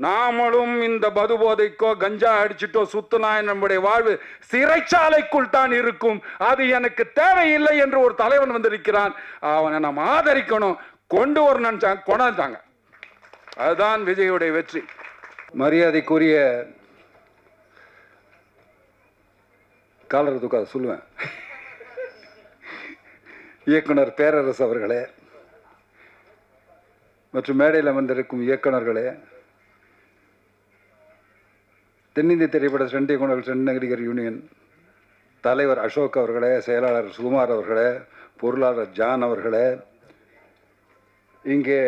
நாமளும் இந்த மது போதைக்கோ கஞ்சா அடிச்சுட்டோ சுத்துனா நம்முடைய வாழ்வு சிறைச்சாலைக்குள் தான் இருக்கும். அது எனக்கு தேவையில்லை என்று ஒரு தலைவன் வந்திருக்கிறான். அவனை நாம் ஆதரிக்கணும். கொண்டு வரணும் கொண்டாந்தாங்க. அதுதான் விஜயுடைய வெற்றி. மரியாதைக்குரிய காலர் துக்காத சொல்லுவேன் இயக்குனர் பேரரசு அவர்களே மற்றும் மேடையில் வந்திருக்கும் இயக்குனர்களே, தென்னிந்திய திரைப்பட சென்னை இயக்குநர்கள் சென்னை நடிகர் யூனியன் தலைவர் அசோக் அவர்களே, செயலாளர் சுகுமார் அவர்களே, பொருளாளர் ஜான் அவர்களே, இங்கே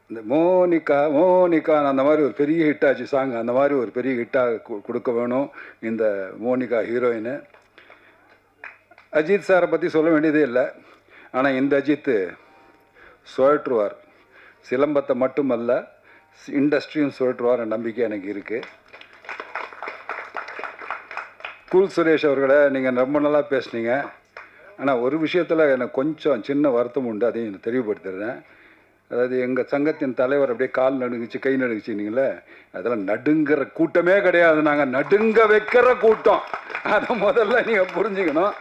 இந்த மோனிகா அந்த மாதிரி ஒரு பெரிய ஹிட்டாச்சு சாங், அந்த மாதிரி ஒரு பெரிய ஹிட்டாக கொடுக்க வேணும் இந்த மோனிகா ஹீரோயின். அஜித் சாரை பற்றி சொல்ல வேண்டியதே இல்லை. ஆனால் இந்த அஜித் சுழற்றுவார். சிலம்பத்தை மட்டுமல்ல, இண்டஸ்ட்ரியும் சுழற்றுவார் நம்பிக்கை எனக்கு இருக்குது. கூல் சுரேஷ் அவர்களை நீங்கள் ரொம்ப நல்லா பேசுனீங்க. ஆனால் ஒரு விஷயத்தில் எனக்கு கொஞ்சம் சின்ன வருத்தம் உண்டு, அதையும் தெளிவுபடுத்துகிறேன். அதாவது எங்கள் சங்கத்தின் தலைவர் அப்படியே கால் நடுங்குச்சு, கை நடுங்குச்சுங்களே, அதெல்லாம் நடுங்கிற கூட்டமே கிடையாது. நாங்கள் நடுங்க வைக்கிற கூட்டம். அதை முதல்ல நீங்கள் புரிஞ்சுக்கணும்.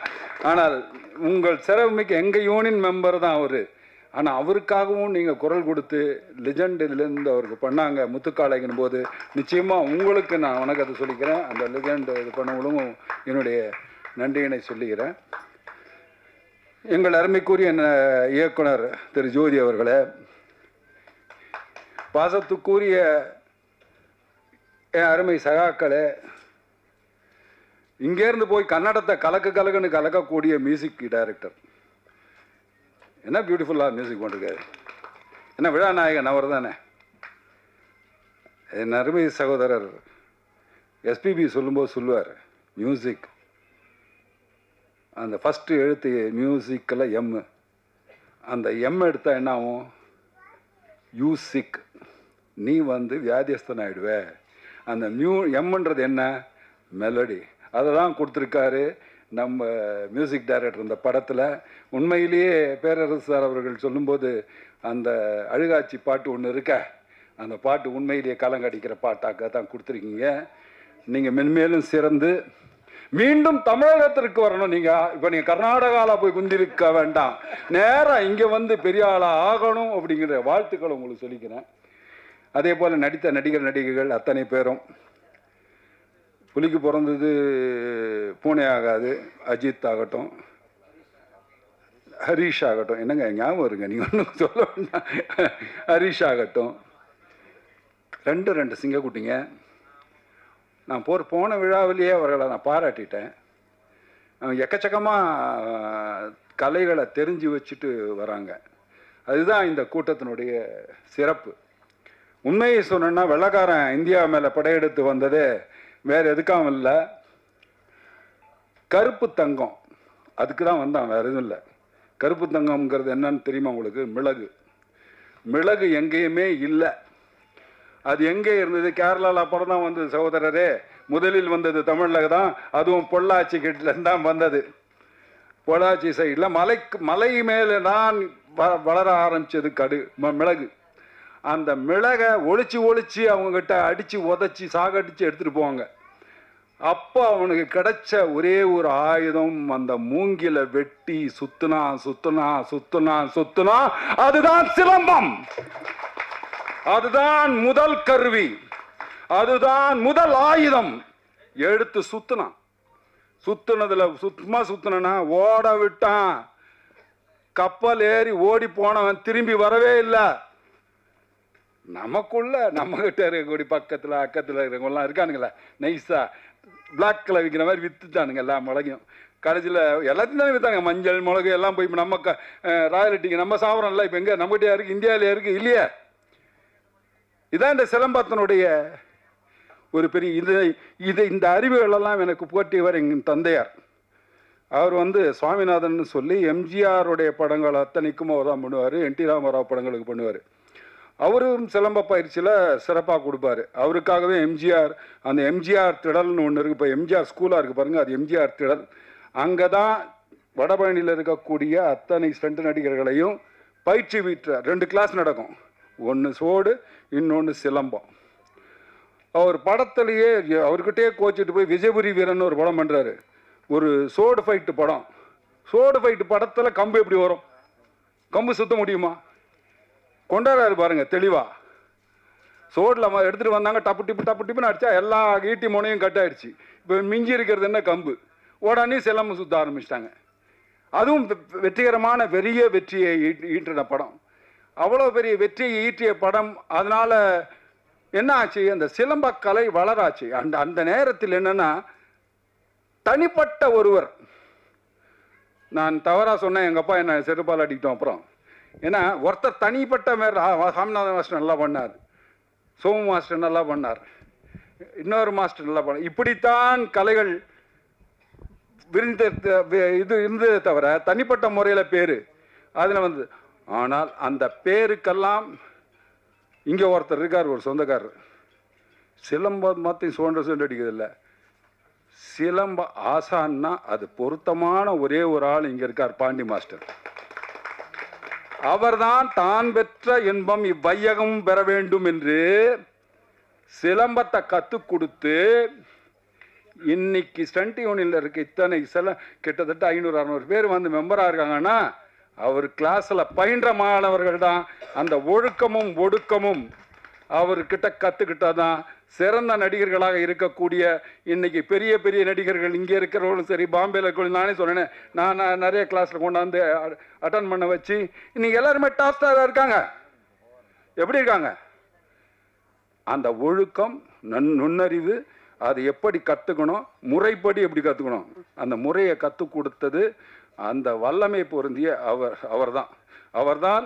ஆனால் உங்கள் சிறப்புமிக்க எங்கள் யூனியன் மெம்பர் தான் அவர். ஆனால் அவருக்காகவும் நீங்கள் குரல் கொடுத்து லெஜண்ட் இதுலேருந்து அவருக்கு பண்ணாங்க முத்துக்காளைங்கிற போது நிச்சயமாக உங்களுக்கு நான் வணக்கத்தை சொல்லிக்கிறேன். அந்த லெஜண்ட் இது பண்ணவங்களும் என்னுடைய நன்றியினை சொல்லிக்கிறேன். எங்கள் அருமைக்குரிய இயக்குனர் திரு ஜோதி அவர்களே, பாசத்துக்குரிய என் அருமை சகாக்களே, இங்கேருந்து போய் கன்னடத்தை கலக்குன்னு கலக்கக்கூடிய மியூசிக் டைரக்டர், என்ன பியூட்டிஃபுல்லாக மியூசிக் பண்ணிருக்காரு. என்ன விழாநாயகன் அவர் தானே. என் அருமை சகோதரர் எஸ்பிபி சொல்லும்போது சொல்லுவார், மியூசிக் அந்த ஃபஸ்ட்டு எழுத்து மியூசிக்கில் எம், அந்த எம் எடுத்தால் என்ன ஆகும், யூசிக், நீ வியாதியஸ்தன் ஆகிடுவே. அந்த எம்ன்றது என்ன, மெலடி. அதை தான் கொடுத்துருக்காரு நம்ம மியூசிக் டைரக்டர் இந்த படத்தில். உண்மையிலேயே பேரரசு சார் அவர்கள் சொல்லும்போது அந்த அழுகாட்சி பாட்டு ஒன்று இருக்க, அந்த பாட்டு உண்மையிலேயே கலங்கடிக்கிற பாட்டாக்க தான் கொடுத்துருக்கீங்க. நீங்கள் மென்மேலும் சிறந்து மீண்டும் தமிழகத்திற்கு வரணும். இப்போ நீங்கள் கர்நாடகாவில் போய் குந்திருக்க வேண்டாம், நேராக இங்கே பெரிய ஆளாக ஆகணும் அப்படிங்கிற வாழ்த்துக்களை உங்களுக்கு சொல்லிக்கிறேன். அதே போல் நடித்த நடிகர்கள் அத்தனை பேரும், புலிக்கு பிறந்தது பூனே ஆகாது, அஜித் ஆகட்டும், ஹரீஷ் ஆகட்டும், என்னங்க ஞாபகம் இருங்க, நீங்கள் ஒன்றும் சொல்ல வேண்டாம், ஹரீஷ் ஆகட்டும், ரெண்டு சிங்கக்குட்டிங்க. நான் போன விழாவிலேயே அவர்களை நான் பாராட்டிட்டேன். எக்கச்சக்கமாக கலைகளை தெரிஞ்சு வச்சுட்டு வராங்க. அதுதான் இந்த கூட்டத்தினுடைய சிறப்பு. உண்மையை சொன்னா, வெள்ளக்காரன் இந்தியா மேலே படையெடுத்து வந்ததே வேற எதுக்காகவும் இல்லை, கருப்பு தங்கம் அதுக்கு தான் வந்தான், வேற எதுவும் இல்லை. கருப்பு தங்கம்ங்கிறது என்னன்னு தெரியுமா உங்களுக்கு? மிளகு எங்கேயுமே இல்லை. அது எங்கே இருந்தது? கேரளாவில் அப்புறம் தான் வந்தது சகோதரரே. முதலில் வந்தது தமிழில் தான், அதுவும் பொள்ளாச்சி கிட்டேருந்து தான் வந்தது. பொள்ளாச்சி சைடில் மலை மேலே தான் வளர ஆரம்பிச்சது மிளகு. அந்த மிளகை ஒழிச்சு அவங்ககிட்ட அடித்து உதச்சி சாகடிச்சு எடுத்துகிட்டு போவாங்க. அப்போ அவனுக்கு கிடைச்ச ஒரே ஒரு ஆயுதம், அந்த மூங்கில வெட்டி சுத்துனா, அதுதான் சிலம்பம். அதுதான் முதல் கருவி, அதுதான் முதல் ஆயுதம். எடுத்து சுத்துனதுல சுத்துனா ஓட விட்டான். கப்பல் ஏறி ஓடி போனவன் திரும்பி வரவே இல்லை. நமக்குள்ள நம்மகிட்ட இருக்கக்கூடிய பக்கத்தில் அக்கத்தில் இருக்கிறவங்கலாம் இருக்கானுங்களே, நைஸா பிளாக்கில் விற்கிற மாதிரி வித்துட்டானுங்க எல்லா மிளகையும். கடைசியில் எல்லாத்தையும் தானே விற்றாங்க, மஞ்சள் மிளகு எல்லாம் போய் இப்போ நம்ம ராயலிட்டிக்கு நம்ம சாப்பிட்றோம்ல, இப்போ எங்கே நம்மகிட்டே இருக்குது, இந்தியாவிலே இருக்குது இல்லையா? இதான் இந்த சிலம்பத்தினுடைய ஒரு பெரிய இந்த அறிவுகளெல்லாம் எனக்கு போட்டியவர் எங்கள் தந்தையார். அவர் சுவாமிநாதன் சொல்லி எம்ஜிஆருடைய படங்கள் அத்தனைக்கும் அவர் தான் பண்ணுவார், என்டி ராமராவ் படங்களுக்கு பண்ணுவார். அவரும் சிலம்ப பயிற்சியில் சிறப்பாக கொடுப்பார். அவருக்காகவே எம்ஜிஆர், அந்த எம்ஜிஆர் திடல்னு ஒன்று இருக்குது, இப்போ எம்ஜிஆர் ஸ்கூலாக இருக்குது பாருங்கள், அது எம்ஜிஆர் திடல். அங்கே தான் வடபழனியில் இருக்கக்கூடிய அத்தனை ஸ்டண்ட் நடிகர்களையும் பயிற்சி வீட்டில் 2 கிளாஸ் நடக்கும். ஒன்று சோடு, இன்னொன்று சிலம்பம். அவர் படத்துலையே அவர்கிட்டயே கோச்சிட்டு போய் விஜயபுரி வீரன் ஒரு படம் பண்ணுறாரு. ஒரு சோடு ஃபைட்டு படம். சோடு ஃபைட்டு படத்தில் கம்பு எப்படி வரும்? கம்பு சுத்த முடியுமா? கொண்டாடுறாரு பாருங்க தெளிவா. சோடில் எடுத்துகிட்டு வந்தாங்க, டப்பு டிப்புன்னு அடித்தா எல்லா ஈட்டி முனையும் கட் ஆயிடுச்சு. இப்போ மிஞ்சி இருக்கிறது என்ன? கம்பு. உடனே சிலம்பு சுத்த ஆரம்பிச்சிட்டாங்க. அதுவும் வெற்றிகரமான பெரிய வெற்றியை ஈட்டின படம். அவ்வளோ பெரிய வெற்றியை ஈட்டிய படம். அதனால் என்ன ஆச்சு? அந்த சிலம்பக்கலை வளராச்சு. அந்த நேரத்தில் என்னென்னா, தனிப்பட்ட ஒருவர், நான் தவறாக சொன்னேன், எங்கள் அப்பா என்ன செருப்பால் அடிக்கிட்டோம். அப்புறம் ஏன்னா ஒருத்தர் தனிப்பட்ட சாமிநாதன் மாஸ்டர் நல்லா பண்ணார், சோமு மாஸ்டர் நல்லா பண்ணார், இன்னொரு மாஸ்டர் நல்லா பண்ணார். இப்படித்தான் கலைகள் இது இருந்ததே தவிர தனிப்பட்ட முறையில் பேர் அதில் வந்து. ஆனால் அந்த பேருக்கெல்லாம் இங்கே ஒருத்தர் இருக்கார், ஒரு சொந்தக்காரர், சிலம்பம் மாற்றி சோண்டு அடிக்கிறதில்ல, சிலம்ப ஆசான்னா அது பொருத்தமான ஒரே ஒரு ஆள் இங்கே இருக்கார், பாண்டி மாஸ்டர். அவர்தான் தான் பெற்ற இன்பம் இவ்வையகம் பெற வேண்டும் என்று சிலம்பத்தை கற்றுக் கொடுத்து இன்னைக்கு ஸ்டண்ட் யூனியனில் இருக்க இத்தனை கிட்டத்தட்ட 500-600 பேர் வந்து மெம்பராக இருக்காங்கன்னா அவர் கிளாஸில் பயின்ற மாணவர்கள் தான். அந்த ஒழுக்கமும் ஒடுக்கமும் அவர்கிட்ட கற்றுக்கிட்டதான் சிறந்த நடிகர்களாக இருக்கக்கூடிய இன்னைக்கு பெரிய பெரிய நடிகர்கள் இங்கே இருக்கிறவங்களும் சரி, பாம்பேயில் இருக்கிறவங்க. நானே சொன்னேன், நான் நிறைய கிளாஸில் கொண்டாந்து அட்டன் பண்ண வச்சு இன்னைக்கு எல்லாருமே டாப் ஸ்டாராக இருக்காங்க. எப்படி இருக்காங்க? அந்த ஒழுக்கம், நுண்ணறிவு, அது எப்படி கற்றுக்கணும், முறைப்படி எப்படி கற்றுக்கணும், அந்த முறையை கற்றுக் கொடுத்தது அந்த வல்லமை பொருந்திய அவர்தான்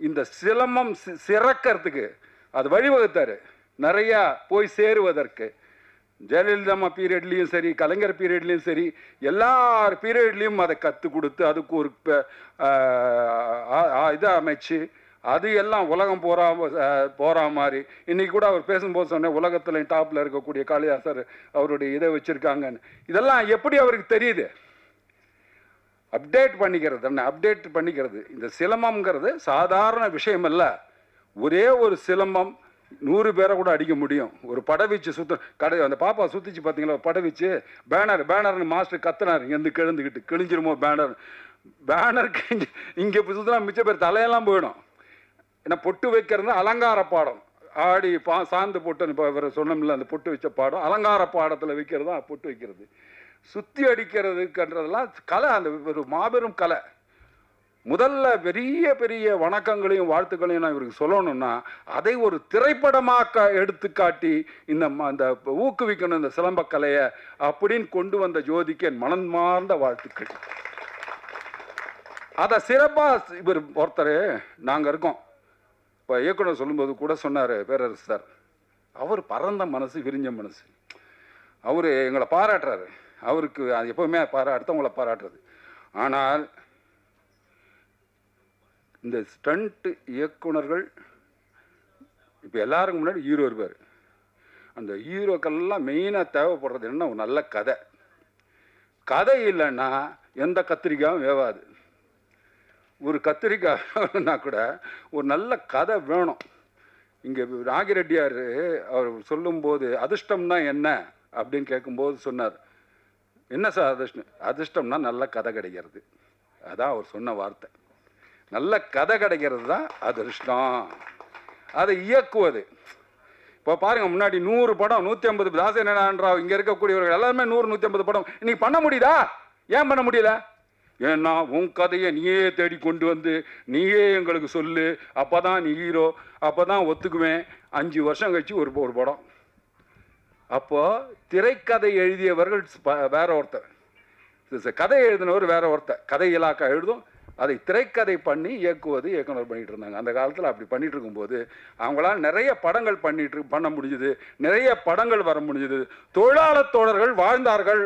இந்த சிலம்பம் சிறக்கிறதுக்கு அது வழிவகுத்தார். நிறையா போய் சேருவதற்கு ஜெயலலிதா பீரியட்லேயும் சரி, கலைஞர் பீரியட்லேயும் சரி, எல்லார் பீரியட்லேயும் அதை கற்றுக் கொடுத்து அதுக்கு ஒரு இதை அமைச்சு அது எல்லாம் உலகம் போகிற மாதிரி. இன்றைக்கி கூட அவர் பேசும்போது சொன்னேன், உலகத்தில் டாப்பில் இருக்கக்கூடிய காளிதாசர் அவருடைய இதை வச்சுருக்காங்கன்னு. இதெல்லாம் எப்படி அவருக்கு தெரியுது? அப்டேட் பண்ணிக்கிறது. இந்த சிலம்பம்ங்கிறது சாதாரண விஷயம் அல்ல. ஒரே ஒரு சிலம்பம் 100 பேரை கூட அடிக்க முடியும். ஒரு படவீச்சு அந்த பாப்பா சுற்றிச்சு பார்த்தீங்களா, படவீச்சு பேனர்னு மாஸ்டர் கத்துனார், இங்கேருந்து கிழிஞ்சிருமோ பேனர் இங்கே சுற்றினா மிச்ச பேர் தலையெல்லாம் போயிடும். ஏன்னா பொட்டு வைக்கிறது அலங்கார பாடம். ஆடி சாந்து பொட்டு இப்போ இவர் சொன்னோம்ல, அந்த பொட்டு வச்ச பாடம் அலங்கார பாடத்தில் வைக்கிறது தான் பொட்டு வைக்கிறது. சுற்றி அடிக்கிறதுன்றதெல்லாம் கலை, அந்த ஒரு மாபெரும் கலை. முதல்ல பெரிய பெரிய வணக்கங்களையும் வாழ்த்துக்களையும் நான் இவருக்கு சொல்லணும்னா அதை ஒரு திரைப்படமாக்க எடுத்துக்காட்டி அந்த ஊக்குவிக்கணும் இந்த சிலம்பக்கலையை அப்படின்னு கொண்டு வந்த ஜோதிக்கு என் மனமார்ந்த வாழ்த்துக்கள். அதை சிறப்பாக இவர் ஒருத்தர் நாங்கள் இருக்கோம். இப்போ இயக்குனர் சொல்லும்போது கூட சொன்னார் பேரரசு சார், அவர் பரந்த மனசு, விரிஞ்ச மனசு. அவர் எங்களை பாராட்டுறாரு. அவருக்கு அது எப்போவுமே அடுத்தவங்களை பாராட்டுறது. ஆனால் இந்த ஸ்டண்ட் இயக்குனர்கள் இப்போ எல்லாருக்கும் முன்னாடி ஹீரோ இருப்பார். அந்த ஹீரோக்கெல்லாம் மெயினாக தேவைப்படுறது என்ன? ஒரு நல்ல கதை இல்லைன்னா எந்த கத்திரிக்காயும் வேவாது. ஒரு கத்திரிக்காய்னா கூட ஒரு நல்ல கதை வேணும். இங்கே நாகிரெட்டியார் அவர் சொல்லும்போது அதிர்ஷ்டம்னா என்ன அப்படின்னு கேட்கும்போது சொன்னார், என்ன சார் அதிர்ஷ்டம்னா நல்ல கதை கிடைக்கிறது. அதான் அவர் சொன்ன வார்த்தை. நல்ல கதை கிடைக்கிறது தான் அதிர்ஷ்டம். அதை இயக்குவது. இப்போ பாருங்கள், முன்னாடி 100 படம் 150 தாசனான்றாவ் இங்கே இருக்கக்கூடியவர்கள் எல்லாருமே 100-150 படம் இன்னைக்கு பண்ண முடியுதா? ஏன் பண்ண முடியல? ஏன்னா உன் கதையை நீயே தேடி கொண்டு வந்து நீயே எங்களுக்கு சொல்லு, அப்போ தான் நீ ஹீரோ, அப்போ தான் ஒத்துக்குவேன். 5 வருஷம் கழிச்சு ஒரு படம். அப்போது திரைக்கதை எழுதியவர்கள் வேற ஒருத்தர், கதை எழுதினவர் வேற ஒருத்தர். கதை இலாக்கா எழுதும், அதை திரைக்கதை பண்ணி இயக்குனர் பண்ணிகிட்டு இருந்தாங்க. அந்த காலத்தில் அப்படி பண்ணிகிட்டு இருக்கும்போது அவங்களால் நிறைய படங்கள் பண்ண முடிஞ்சுது, நிறைய படங்கள் வர முடிஞ்சுது. தொழிலாளர் தோழர்கள் வாழ்ந்தார்கள்,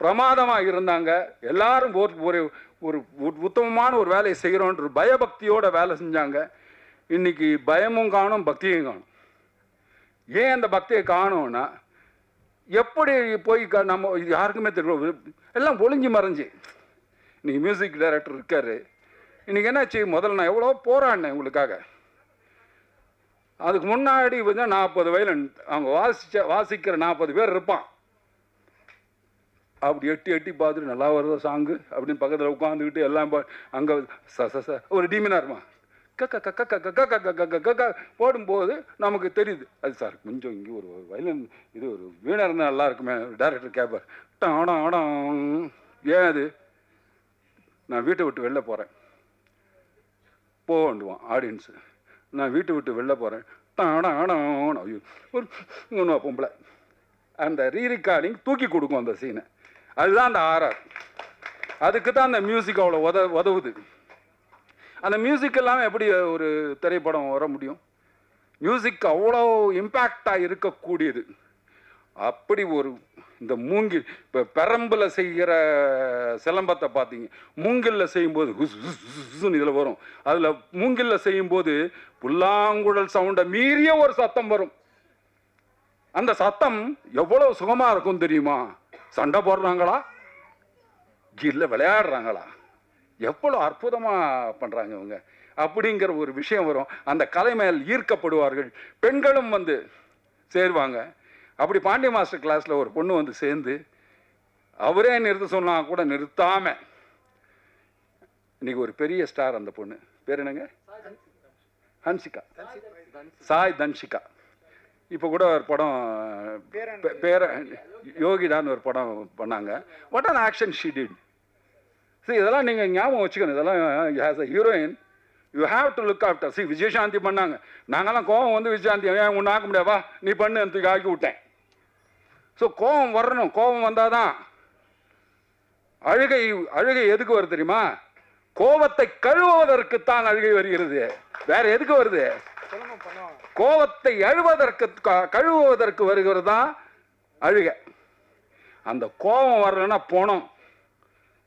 பிரமாதமாக இருந்தாங்க. எல்லாரும் ஒரு ஒரு உத்தமமான ஒரு வேலையை செய்கிறோன்ற பயபக்தியோட வேலை செஞ்சாங்க. இன்னைக்கு பயமும் காணும், பக்தியும் காணும். ஏன் அந்த பக்தியை காணும்னா, எப்படி போய் நம்ம யாருக்குமே தெரியும், எல்லாம் ஒளிஞ்சு மறைஞ்சு. இன்னைக்கு மியூசிக் டைரக்டர் இருக்காரு. இன்னைக்கு என்னாச்சு? முதல்ல நான் எவ்வளோ போராடினேன் உங்களுக்காக. அதுக்கு முன்னாடி வந்து 40 வயலின் அவங்க வாசிக்கிற 40 பேர் இருப்பான். அப்படி எட்டி எட்டி பார்த்துட்டு நல்லா வருதோ சாங்கு அப்படின்னு பக்கத்தில் உட்காந்துக்கிட்டு எல்லாம் அங்கே ஒரு டீமினாக இருப்பான். கக்க கக்க கக்க கக்க கக்க கக்க போடும்போது நமக்கு தெரியுது, அது சார் கொஞ்சம் இங்கே ஒரு வயலின் இது ஒரு வீணாக இருந்தால் நல்லா இருக்குமே. டைரக்டர் கேட்பார், ஆடம் ஆடம். ஏன் அது? நான் வீட்டை விட்டு வெளில போகிறேன். போண்டுவான் ஆடியன்ஸு. நான் வீட்டை விட்டு வெளில போகிறேன். Adam Adam. ஐயோ ஒரு ஒன்று பொம்பளை அந்த ரீரிகார்டிங் தூக்கி கொடுக்கும் அந்த சீனை. அதுதான் அந்த ஆர்ஆர். அதுக்கு தான் அந்த மியூசிக் அவ்வளோ உதவுது. அந்த மியூசிக் எல்லாம் எப்படி ஒரு திரைப்படம் வர முடியும்? மியூசிக் அவ்வளோ இம்பேக்டாக இருக்கக்கூடியது. அப்படி ஒரு இந்த மூங்கில் இப்போ பெரம்பில் செய்கிற சிலம்பத்தை பார்த்தீங்க, மூங்கிலில் செய்யும்போது இதில் வரும். அதில் மூங்கிலில் செய்யும்போது புல்லாங்குழல் சவுண்டை மீறிய ஒரு சத்தம் வரும். அந்த சத்தம் எவ்வளோ சுகமாக இருக்கும் தெரியுமா? சண்டை போடுறாங்களா இல்லை விளையாடுறாங்களா, எவ்வளோ அற்புதமாக பண்ணுறாங்க இவங்க அப்படிங்கிற ஒரு விஷயம் வரும். அந்த கலை மேல் ஈர்க்கப்படுவார்கள். பெண்களும் வந்து சேருவாங்க. அப்படி பாண்டிய மாஸ்டர் கிளாஸில் ஒரு பொண்ணு வந்து சேர்ந்து அவரே நிறுத்த சொன்னால் கூட நிறுத்தாமல் இன்னைக்கு ஒரு பெரிய ஸ்டார். அந்த பொண்ணு பேர் என்னங்க? ஹன்சிகா, சாய் தன்ஷிகா. இப்போ கூட ஒரு படம் பேர யோகிடான்னு ஒரு படம் பண்ணாங்க. What on action she did. சரி, இதெல்லாம் நீங்கள் ஞாபகம் வச்சுக்கணும். இதெல்லாம் as a heroine you have to look after. C Vijayashanti பண்ணாங்க. நாங்கள்லாம் கோவம் வந்து விஜயசாந்தி ஏன் ஒன்று ஆக்க முடியாவா நீ பண்ணு எனக்கு ஆக்கி விட்டேன். ஸோ கோபம் வரணும். கோபம் வந்தால் தான் அழுகை. அழுகை எதுக்கு வருது தெரியுமா? கோபத்தை கழுவுவதற்குத்தான் அழுகை வருகிறது. வேற எதுக்கு வருது? கோபத்தை கழுவுவதற்கு வருகிறது தான் அழுகை. அந்த கோபம் வரலன்னா போனோம்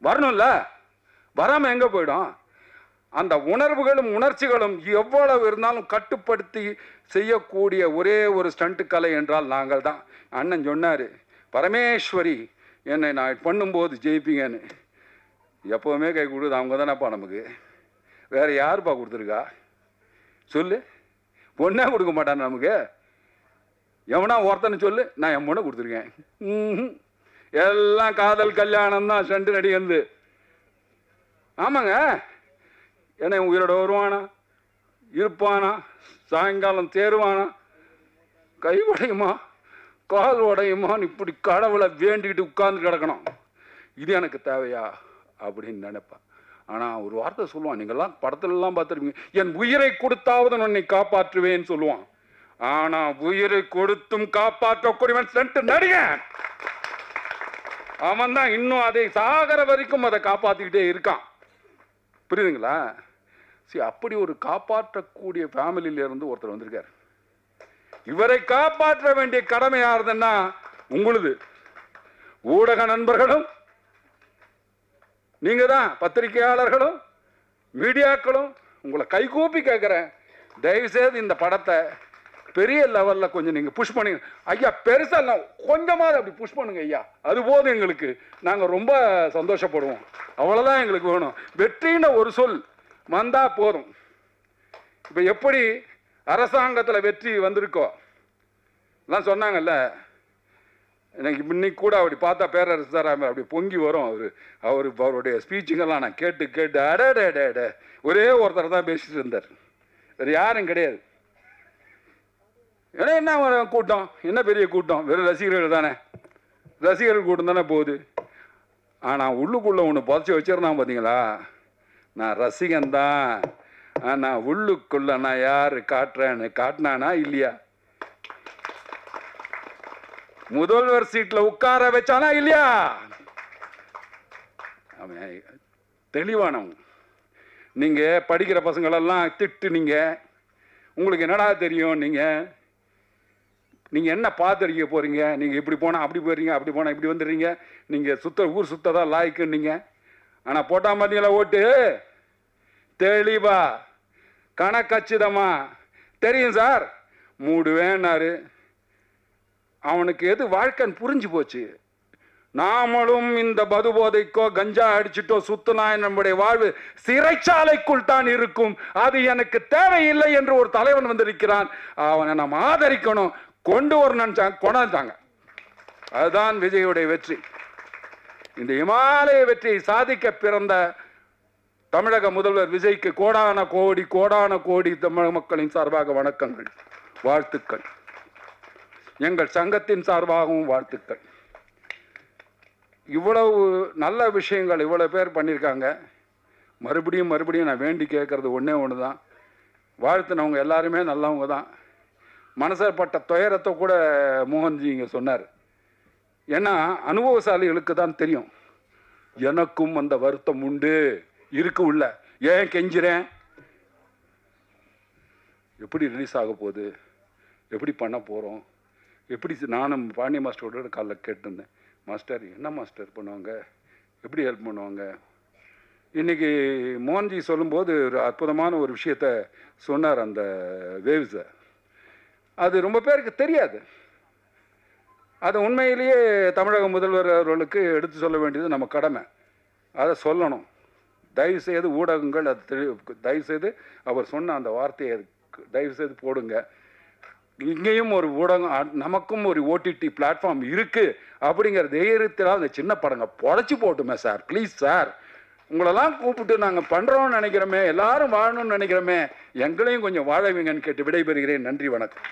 வரணும்ல, வராமல் எங்கே போயிடும்? அந்த உணர்வுகளும் உணர்ச்சிகளும் எவ்வளவு இருந்தாலும் கட்டுப்படுத்தி செய்யக்கூடிய ஒரே ஒரு ஸ்டண்ட் கலை என்றால் நாங்கள் தான். அண்ணன் சொன்னார், பரமேஸ்வரி என்னை நான் பண்ணும்போது ஜெயிப்பீங்கன்னு. எப்போவுமே கை கொடுக்குது அவங்க தானேப்பா நமக்கு. வேறு யாருப்பா கொடுத்துருக்கா சொல்லு? பொண்ணே கொடுக்க மாட்டான் நமக்கு. எவனா ஒருத்தன்னு சொல்லு, நான் என் பொண்ணை கொடுத்துருக்கேன். எல்லாம் காதல் கல்யாணம் தான் ஸ்டண்ட் நடிகந்து. ஆமாங்க, ஏன்னா உயிரோட வருவானா, இருப்பானா, சாயங்காலம் தேருவானா, கை உடையுமா கால் உடையுமான்னு இப்படி கடவுளை வேண்டிக்கிட்டு உட்கார்ந்து கிடக்கணும். இது எனக்கு தேவையா அப்படின்னு நினைப்பேன். ஆனால் ஒரு வார்த்தை சொல்லுவான், நீங்கள்லாம் படத்துலலாம் பார்த்துருப்பீங்க, என் உயிரை கொடுத்தாவது உன்னை காப்பாற்றுவேன்னு சொல்லுவான். ஆனால் உயிரை கொடுத்தும் காப்பாற்றக்கூடியவன் ஸ்டண்ட் நடிகன். அவன் தான் இன்னும் அதை சாகர வரைக்கும் அதை காப்பாற்றிக்கிட்டே இருக்கான். புரியுதுங்களா? சரி, அப்படி ஒரு காப்பாற்றக்கூடிய ஃபேமிலியிலிருந்து ஒருத்தர் வந்திருக்கார். இவரை காப்பாற்ற வேண்டிய கடமை யாருதுன்னா உங்களுது. ஊடக நண்பர்களும் நீங்க தான், பத்திரிகையாளர்களும் மீடியாக்களும். உங்களை கைகூப்பி கேட்குறேன், தயவுசெய்து இந்த படத்தை பெரிய லெவலில் கொஞ்சம் நீங்கள் புஷ் பண்ணுங்க ஐயா. பெருசாக இல்லை, கொஞ்சமாக அப்படி புஷ் பண்ணுங்க ஐயா. அது போதும் எங்களுக்கு. நாங்கள் ரொம்ப சந்தோஷப்படுவோம். அவ்வளோதான் எங்களுக்கு வேணும். வெற்றின்னு ஒரு சொல் வந்தால் போதும். இப்போ எப்படி அரசாங்கத்தில் வெற்றி வந்திருக்கோ எல்லாம் சொன்னாங்கல்ல, எனக்கு இன்னைக்கு கூட அப்படி பார்த்தா பேரரசர் அப்படி பொங்கி வரும். அவருடைய ஸ்பீச்சுங்கெல்லாம் நான் கேட்டு அடே ஒரே ஒருத்தர் தான் பேசிட்டு இருந்தார், வேறு யாரும் கிடையாது. ஏன்னா என்ன கூட்டம், என்ன பெரிய கூட்டம், வெறும் ரசிகர்கள் தானே, ரசிகர்கள் கூட்டம் தானே போகுது. ஆனால் உள்ளுக்குள்ளே ஒன்று புதைச்சி வச்சிருந்தான் பார்த்தீங்களா, நான் ரசிகன் தான், ஆனால் உள்ளுக்குள்ள நான் யார் காட்டுறேன்னு காட்டினானா இல்லையா? முதல்வர் சீட்டில் உட்கார வச்சானா இல்லையா? அவன் தெளிவானவன். நீங்கள் படிக்கிற பசங்களெல்லாம் திட்டுனீங்க, உங்களுக்கு என்னடா தெரியும், நீங்கள் என்ன பார்த்துருக்க போகிறீங்க, நீங்கள் இப்படி போனால் அப்படி போயிடுறீங்க, அப்படி போனால் இப்படி வந்துடுறீங்க, நீங்கள் ஊர் சுத்ததான் லாய்க்குன்னீங்க. ஆனால் போட்டா பார்த்தீங்களா ஓட்டு, தெளிவா கணக்கச்சிதமா தெரியும் சார், மூடுவேன்னாரு. அவனுக்கு எது வாழ்க்கைன்னு புரிஞ்சு போச்சு. நாமளும் இந்த மது போதைக்கோ கஞ்சா அடிச்சுட்டோ சுத்துனா நம்முடைய வாழ்வு சிறைச்சாலைக்குள் தான் இருக்கும். அது எனக்கு தேவையில்லை என்று ஒரு தலைவன் வந்திருக்கிறான். அவனை நாம் ஆதரிக்கணும். கொண்டு வரணும்னு கொண்டாந்தாங்க. அதுதான் விஜயுடைய வெற்றி. இந்த இமாலய வெற்றியை சாதிக்க பிறந்த தமிழக முதல்வர் விஜய்க்கு கோடான கோடி தமிழக மக்களின் சார்பாக வணக்கங்கள், வாழ்த்துக்கள். எங்கள் சங்கத்தின் சார்பாகவும் வாழ்த்துக்கள். இவ்வளவு நல்ல விஷயங்கள் இவ்வளவு பேர் பண்ணியிருக்காங்க. மறுபடியும் நான் வேண்டி கேட்கறது ஒன்றே ஒன்று தான். வாழ்த்துனவங்க எல்லாருமே நல்லவங்க தான். மனசப்பட்ட துயரத்தை கூட மோகன்ஜி இங்கே சொன்னார். ஏன்னா அனுபவசாலிகளுக்கு தான் தெரியும். எனக்கும் அந்த வருத்தம் உண்டு இருக்கு உள்ள. ஏன் கெஞ்சுறேன்? எப்படி ரிலீஸ் ஆக போகுது, எப்படி பண்ண போகிறோம், எப்படி? நானும் பாண்டிய மாஸ்டரோட காலைல கேட்டிருந்தேன், மாஸ்டர் என்ன மாஸ்டர் பண்ணுவாங்க, எப்படி ஹெல்ப் பண்ணுவாங்க? இன்றைக்கி மோகன்ஜி சொல்லும்போது ஒரு அற்புதமான ஒரு விஷயத்த சொன்னார். அந்த வேவ்ஸை அது ரொம்ப பேருக்கு தெரியாது. அது உண்மையிலேயே தமிழக முதல்வர் அவர்களுக்கு எடுத்து சொல்ல வேண்டியது நம்ம கடமை. அதை சொல்லணும். தயவுசெய்து ஊடகங்கள் அது தயவுசெய்து அவர் சொன்ன அந்த வார்த்தையை தயவுசெய்து போடுங்க. இங்கேயும் ஒரு ஊடகம், நமக்கும் ஒரு ஓடிடி பிளாட்ஃபார்ம் இருக்குது அப்படிங்கிற தைரியத்தில் அந்த சின்ன படங்க பொழைச்சி போட்டுமே சார், ப்ளீஸ் சார். உங்களெல்லாம் கூப்பிட்டு நாங்கள் பண்ணுறோன்னு நினைக்கிறோமே, எல்லாரும் வாழணும்னு நினைக்கிறோமே, எங்களையும் கொஞ்சம் வாழவீங்கன்னு கேட்டு விடைபெறுகிறேன். நன்றி, வணக்கம்.